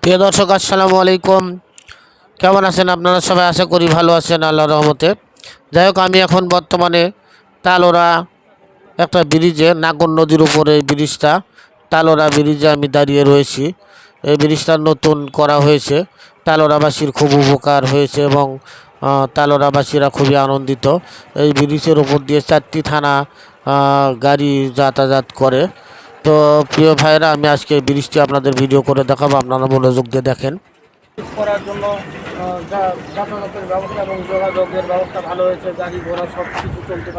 প্রিয় দর্শক, আসসালামু আলাইকুম। কেমন আছেন আপনারা সবাই? আশা করি ভালো আছেন আল্লাহর রহমতে। যাই হোক, আমি এখন বর্তমানে তালোড়া একটা ব্রিজে, নাগর নদীর উপরে এই ব্রিজটা, তালোড়া ব্রিজে আমি দাঁড়িয়ে রয়েছি। এই ব্রিজটা নতুন করা হয়েছে, তালোড়াবাসীর খুব উপকার হয়েছে এবং তালোড়াবাসীরা খুবই আনন্দিত। এই ব্রিজের উপর দিয়ে 4টি থানা গাড়ি যাতায়াত করে। তো প্রিয় ভাইরা, আমি আজকে এই ব্রিজটি আপনাদের ভিডিও করে দেখাবো, আপনারা মনোযোগ দিয়ে দেখেন। করার জন্য যাতায়াতের ব্যবস্থা এবং যোগাযোগের ব্যবস্থা ভালো হয়েছে, গাড়ি ঘোড়া সব কিছু চলতে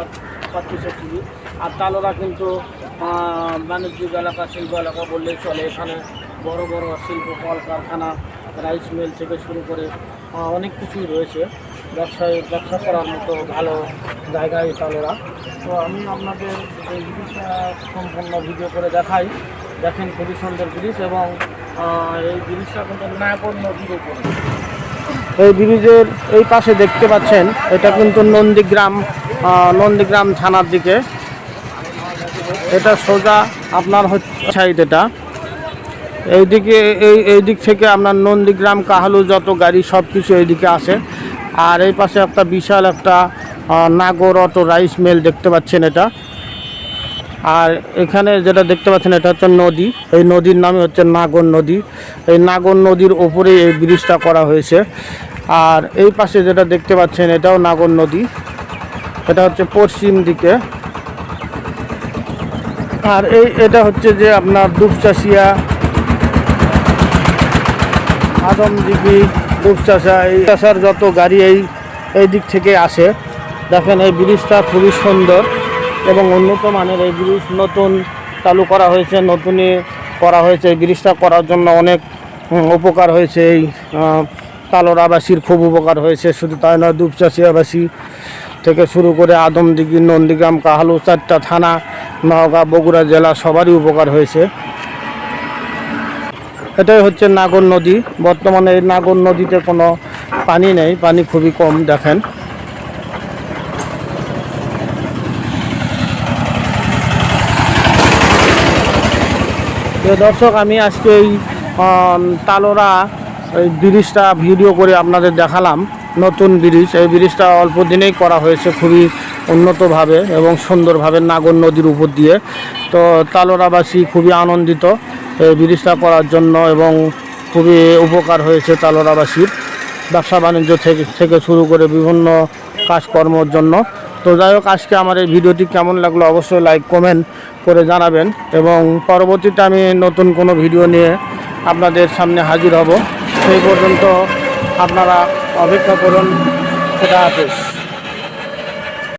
পারতেছে খুবই। আর তালোড়া কিন্তু বাণিজ্যিক এলাকা, শিল্প এলাকা বললেই চলে। এখানে বড় বড় শিল্প কলকারখানা, রাইস মিল থেকে শুরু করে অনেক কিছুই রয়েছে। ব্যবসা করার মতো ভালো জায়গায় তালোড়া। তো আমি আপনাদের এই ব্রিজটা সম্পূর্ণ ভিডিও করে দেখাই। দেখেন, খুবই সুন্দর ব্রিজ এবং এই ব্রিজটা কিন্তু নাগর নদীর উপরে। এই ব্রিজের এই পাশে দেখতে পাচ্ছেন, এটা কিন্তু নন্দীগ্রাম থানার দিকে। এটা সোজা আপনার সাইড, এটা এইদিকে এই দিক থেকে আপনার নন্দীগ্রাম কাহালু যত গাড়ি সব কিছু এইদিকে আসে। আর এই পাশে একটা বিশাল একটা নাগর অটো রাইস মিল দেখতে পাচ্ছেন এটা। আর এখানে যেটা দেখতে পাচ্ছেন, এটা হচ্ছে নদী। এই নদীর নামে হচ্ছে নাগর নদী। এই নাগর নদীর ওপরেই এই ব্রিজটা করা হয়েছে। আর এই পাশে যেটা দেখতে পাচ্ছেন, এটাও নাগর নদী। এটা হচ্ছে পশ্চিম দিকে। আর এটা হচ্ছে যে আপনার দুপচাচিয়া, আদমদিঘি, দুপচাচা, এই চাষার যত গাড়ি এই দিক থেকে আসে। দেখেন, এই ব্রিজটা খুবই সুন্দর এবং উন্নত মানের। এই ব্রিজ নতুন চালু করা হয়েছে, এই ব্রিজটা করার জন্য অনেক উপকার হয়েছে। এই তালোড়াবাসীর খুব উপকার হয়েছে। শুধু তাই নয়, দুপচাচিয়াবাসী থেকে শুরু করে আদমদিঘি, নন্দীগ্রাম, কাহালু 4টা থানা, নওগাঁ, বগুড়া জেলা সবারই উপকার হয়েছে। এটাই হচ্ছে নাগর নদী। বর্তমানে এই নাগর নদীতে কোনো পানি নেই, পানি খুবই কম। দেখেন, দর্শক, আমি আজকে এই তালোড়া এই ব্রিজটা ভিডিও করে আপনাদের দেখালাম। নতুন ব্রিজ, এই ব্রিজটা অল্প দিনেই করা হয়েছে খুবই উন্নতভাবে এবং সুন্দরভাবে নাগর নদীর উপর দিয়ে। তো তালোড়াবাসী খুবই আনন্দিত এই ব্রিজটা করার জন্য এবং খুবই উপকার হয়েছে তালোড়াবাসীর, ব্যবসা বাণিজ্য থেকে শুরু করে বিভিন্ন কাজকর্মের জন্য। তো যাই হোক, আজকে আমার এই ভিডিওটি কেমন লাগলো অবশ্যই লাইক কমেন্ট করে জানাবেন এবং পরবর্তীতে আমি নতুন কোনো ভিডিও নিয়ে আপনাদের সামনে হাজির হব। সেই পর্যন্ত আপনারা অপেক্ষা করুন। খোদা হাফেজ।